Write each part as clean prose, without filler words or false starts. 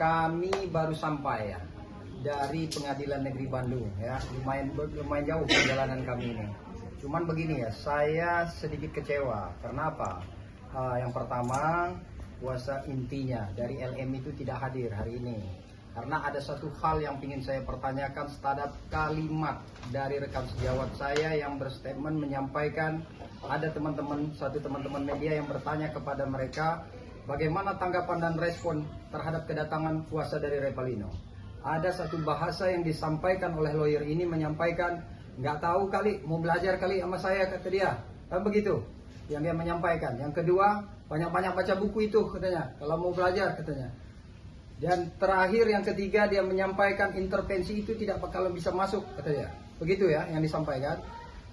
Kami baru sampai ya dari Pengadilan Negeri Bandung ya, lumayan jauh perjalanan kami ini. Cuman begini ya, saya sedikit kecewa. Karena apa? Yang pertama, kuasa intinya dari LM itu tidak hadir hari ini. Karena ada satu hal yang ingin saya pertanyakan terhadap kalimat dari rekan sejawat saya yang berstatement menyampaikan ada satu teman-teman media yang bertanya kepada mereka bagaimana tanggapan dan respon terhadap kedatangan kuasa dari Revalino. Ada satu bahasa yang disampaikan oleh lawyer ini menyampaikan, nggak tahu kali, mau belajar kali sama saya, kata dia. Kan begitu yang dia menyampaikan. Yang kedua, banyak-banyak baca buku itu katanya, kalau mau belajar katanya. Dan terakhir yang ketiga, dia menyampaikan intervensi itu tidak bakal bisa masuk katanya. Begitu ya yang disampaikan.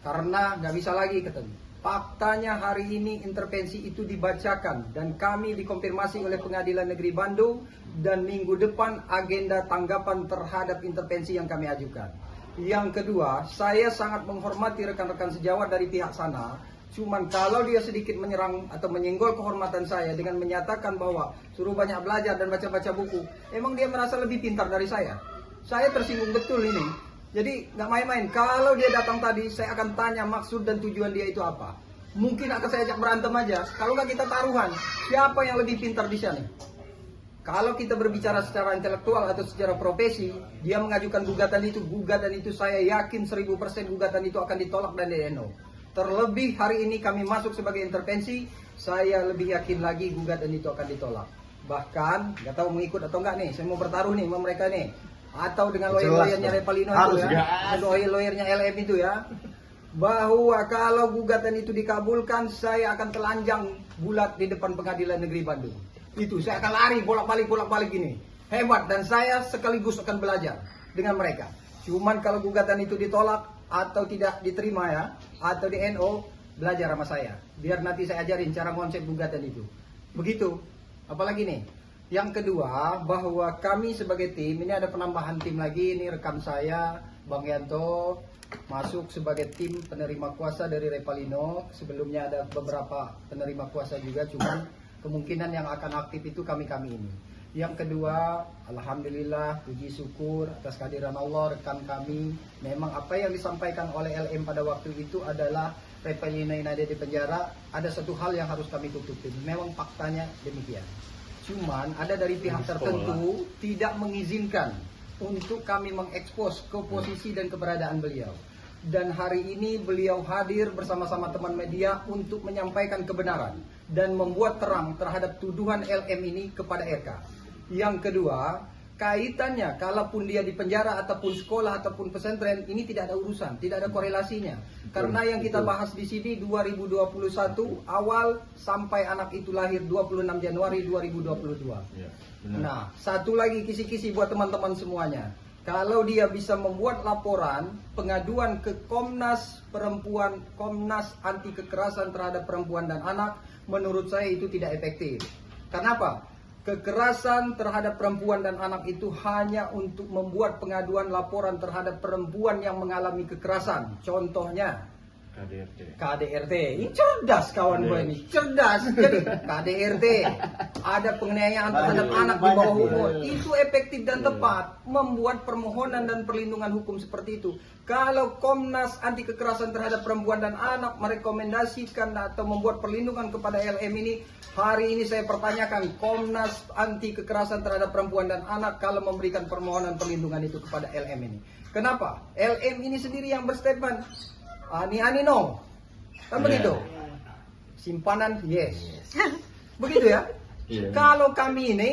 Karena nggak bisa lagi katanya. Faktanya hari ini intervensi itu dibacakan dan kami dikonfirmasi oleh Pengadilan Negeri Bandung dan minggu depan agenda tanggapan terhadap intervensi yang kami ajukan. Yang kedua, saya sangat menghormati rekan-rekan sejawat dari pihak sana. Cuman kalau dia sedikit menyerang atau menyenggol kehormatan saya dengan menyatakan bahwa suruh banyak belajar dan baca-baca buku, emang dia merasa lebih pintar dari saya. Saya tersinggung betul ini. Jadi nggak main-main. Kalau dia datang tadi, saya akan tanya maksud dan tujuan dia itu apa. Mungkin akan saya ajak berantem aja. Kalau nggak kita taruhan, siapa yang lebih pintar di sana? Kalau kita berbicara secara intelektual atau secara profesi, dia mengajukan gugatan itu saya yakin 1000% gugatan itu akan ditolak dan DNO. Terlebih hari ini kami masuk sebagai intervensi, saya lebih yakin lagi gugatan itu akan ditolak. Bahkan nggak tahu mengikut atau enggak nih, saya mau bertaruh nih sama mereka nih. Atau dengan lawyer-lawyernya Revalino itu ya, lawyer-lawyernya LM itu ya, bahwa kalau gugatan itu dikabulkan, saya akan telanjang bulat di depan Pengadilan Negeri Bandung. Itu saya akan lari bolak-balik ini. Hebat, dan saya sekaligus akan belajar dengan mereka. Cuman kalau gugatan itu ditolak atau tidak diterima ya, atau di NO, belajar sama saya. Biar nanti saya ajarin cara konsep gugatan itu. Begitu. Apalagi nih? Yang kedua, bahwa kami sebagai tim, ini ada penambahan tim lagi, ini rekan saya, Bang Yanto, masuk sebagai tim penerima kuasa dari Revalino. Sebelumnya ada beberapa penerima kuasa juga, cuman kemungkinan yang akan aktif itu kami ini. Yang kedua, alhamdulillah, puji syukur atas kehadiran Allah, rekan kami. Memang apa yang disampaikan oleh LM pada waktu itu adalah Revalino ini ada di penjara, ada satu hal yang harus kami tutupin. Memang faktanya demikian. Cuman ada dari pihak tertentu tidak mengizinkan untuk kami mengekspos ke posisi dan keberadaan beliau. Dan hari ini beliau hadir bersama-sama teman media untuk menyampaikan kebenaran dan membuat terang terhadap tuduhan LM ini kepada RK. Yang kedua, kaitannya kalaupun dia di penjara ataupun sekolah ataupun pesantren, ini tidak ada urusan, tidak ada korelasinya. Karena yang kita bahas di sini 2021 awal sampai anak itu lahir 26 Januari 2022. Ya, nah, satu lagi kisi-kisi buat teman-teman semuanya. Kalau dia bisa membuat laporan pengaduan ke Komnas Perempuan, Komnas Anti Kekerasan terhadap Perempuan dan Anak, menurut saya itu tidak efektif. Kenapa? Kekerasan terhadap perempuan dan anak itu hanya untuk membuat pengaduan laporan terhadap perempuan yang mengalami kekerasan. Contohnya KDRT. Ini cerdas kawan gue ini, cerdas. Jadi KDRT, ada penganiayaan terhadap anak di bawah umur. Itu efektif dan tepat membuat permohonan dan perlindungan hukum seperti itu. Kalau Komnas Anti Kekerasan terhadap Perempuan dan Anak merekomendasikan atau membuat perlindungan kepada LM ini, hari ini saya pertanyakan Komnas Anti Kekerasan terhadap Perempuan dan Anak kalau memberikan permohonan perlindungan itu kepada LM ini. Kenapa? LM ini sendiri yang berstatement, ani no. Kan begitu? Simpanan yes. Begitu ya? Kalau kami ini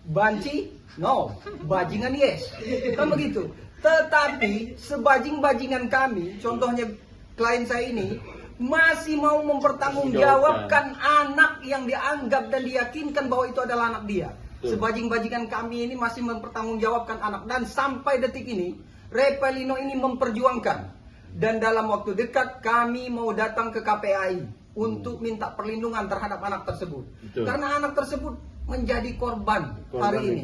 banci no, bajingan yes. Kan begitu? Tetapi sebajing-bajingan kami, contohnya klien saya ini, masih mau mempertanggungjawabkan anak yang dianggap dan diyakinkan bahwa itu adalah anak dia. Sebajing-bajingan kami ini masih mempertanggungjawabkan anak. Dan sampai detik ini, Revalino ini memperjuangkan. Dan dalam waktu dekat kami mau datang ke KPAI untuk minta perlindungan terhadap anak tersebut. Karena anak tersebut menjadi korban hari ini.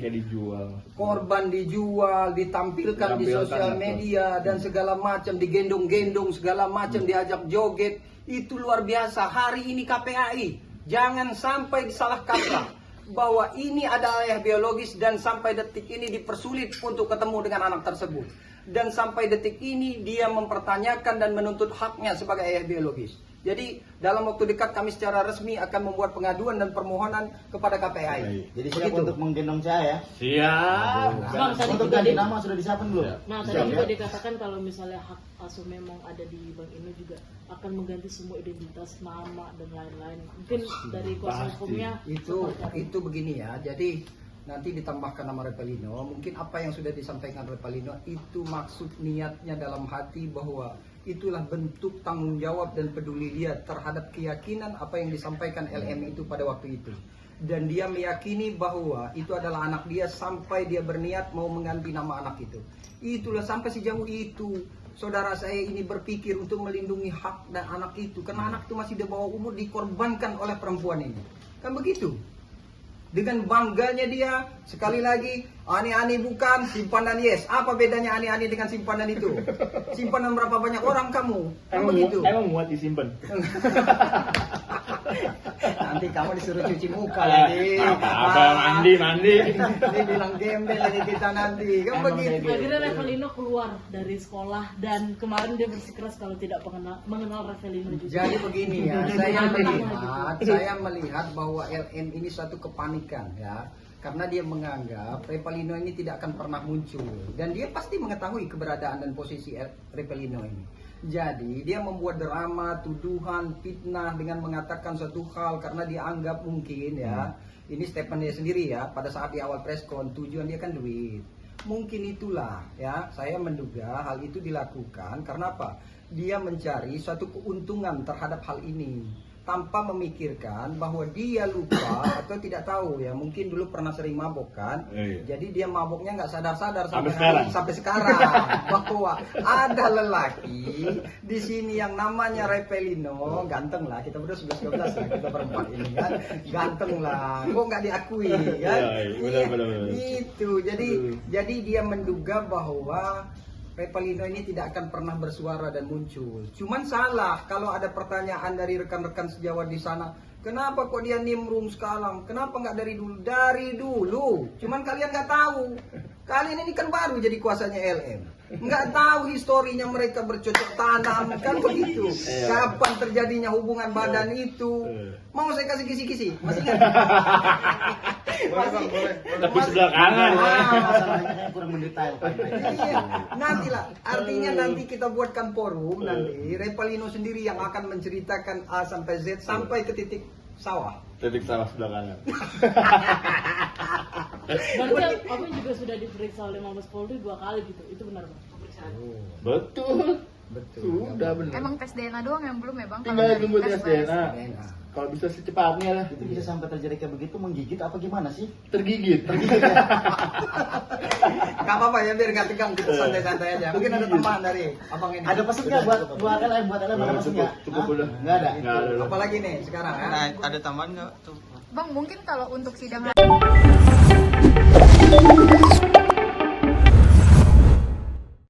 Korban dijual, ditampilkan di sosial media dan segala macam, digendong-gendong segala macam, diajak joget. Itu luar biasa. Hari ini KPAI jangan sampai disalah kaprah. bahwa ini adalah ayah biologis dan sampai detik ini dipersulit untuk ketemu dengan anak tersebut. Dan sampai detik ini dia mempertanyakan dan menuntut haknya sebagai ayah biologis. Jadi dalam waktu dekat kami secara resmi akan membuat pengaduan dan permohonan kepada KPAI. Jadi siap untuk menggendong saya ya? Siap. Bang, tadi Untuk juga ganti di- nama sudah disiapkan belum? Nah, Siap, tadi juga ya? dikatakan kalau misalnya hak asuh memang ada di Bang Inu juga akan mengganti semua identitas, nama dan lain-lain. Mungkin dari kuasa Pasti. hukumnya seperti apa? Itu begini ya. Jadi nanti ditambahkan nama Repelino. Mungkin apa yang sudah disampaikan Repelino itu maksud niatnya dalam hati bahwa itulah bentuk tanggung jawab dan peduli dia terhadap keyakinan apa yang disampaikan LM itu pada waktu itu. Dan dia meyakini bahwa itu adalah anak dia sampai dia berniat mau mengganti nama anak itu. Itulah sampai sejauh itu saudara saya ini berpikir untuk melindungi hak dan anak itu. Karena anak itu masih di bawah umur dikorbankan oleh perempuan ini. Kan begitu. Dengan bangganya dia, sekali lagi, ani-ani bukan, simpanan yes. Apa bedanya ani-ani dengan simpanan itu? Simpanan berapa banyak orang kamu? Kan begitu. Emang muat disimpan. Nanti kamu disuruh cuci muka lagi. Apa mandi. Ini bilang gembel lagi kita nanti. Kan Emang begitu. Akhirnya Revelino keluar dari sekolah dan kemarin dia bersikeras kalau tidak mengenal Revelino juga. Jadi begini ya, saya melihat bahwa LM ini suatu kepanikan ya. Karena dia menganggap Repelino ini tidak akan pernah muncul. Dan dia pasti mengetahui keberadaan dan posisi Repelino ini. Jadi dia membuat drama, tuduhan, fitnah dengan mengatakan suatu hal karena dia anggap mungkin ya. Ini statement dia sendiri ya, pada saat di awal preskon, tujuan dia kan duit. Mungkin itulah ya, saya menduga hal itu dilakukan karena apa? Dia mencari suatu keuntungan terhadap hal ini tanpa memikirkan bahwa dia lupa atau tidak tahu ya, mungkin dulu pernah sering mabok kan. Iya. Jadi dia maboknya nggak sadar-sadar Sampai sekarang bahwa ada lelaki di sini yang namanya Repelino, ganteng lah, kita berdua 11-12 lah, kita berempat ini kan, ganteng lah, kok nggak diakui kan? Iya, benar. Itu jadi dia menduga bahwa Repelino ini tidak akan pernah bersuara dan muncul. Cuman salah kalau ada pertanyaan dari rekan-rekan sejawat di sana. Kenapa kok dia nimrung sekarang? Kenapa nggak dari dulu? Dari dulu. Cuman kalian nggak tahu. Kalian ini kan baru jadi kuasanya LM. Nggak tahu historinya mereka bercocok tanam. Kan begitu. Kapan terjadinya hubungan badan itu? Mau saya kasih kisi-kisi? Masih ingat? Boleh. Tapi sebelah kanan. Masalahnya saya kurang mendetailkan. Iya, nantilah. Artinya nanti kita buatkan forum nanti Repelino sendiri yang akan menceritakan A sampai Z sampai ke titik sawah. Titik salah sebelah kanan. Berarti Abang juga sudah diperiksa oleh Mabes Polri 2 kali gitu. Itu benar Bang? Pemeriksaan. Betul. Betul. Sudah benar. Emang tes DNA doang yang belum ya bang? Tinggal Kalau nunggu tes tes DNA. DNA. Kalau bisa secepatnya lah. Itu bisa sampai terjadi kayak begitu, menggigit apa gimana sih? Tergigit. Gak apa-apa ya, biar gak tegang, kita santai-santai aja. Mungkin ada tambahan dari abang ini. Ada pesan nggak buat LM? Buat LM ada pesan nggak? Cukup Hah? udah. Nggak ada. Nggak ada. Apalagi nih sekarang ya. Nah, ada tambahan nggak tuh? Bang mungkin kalau untuk sidang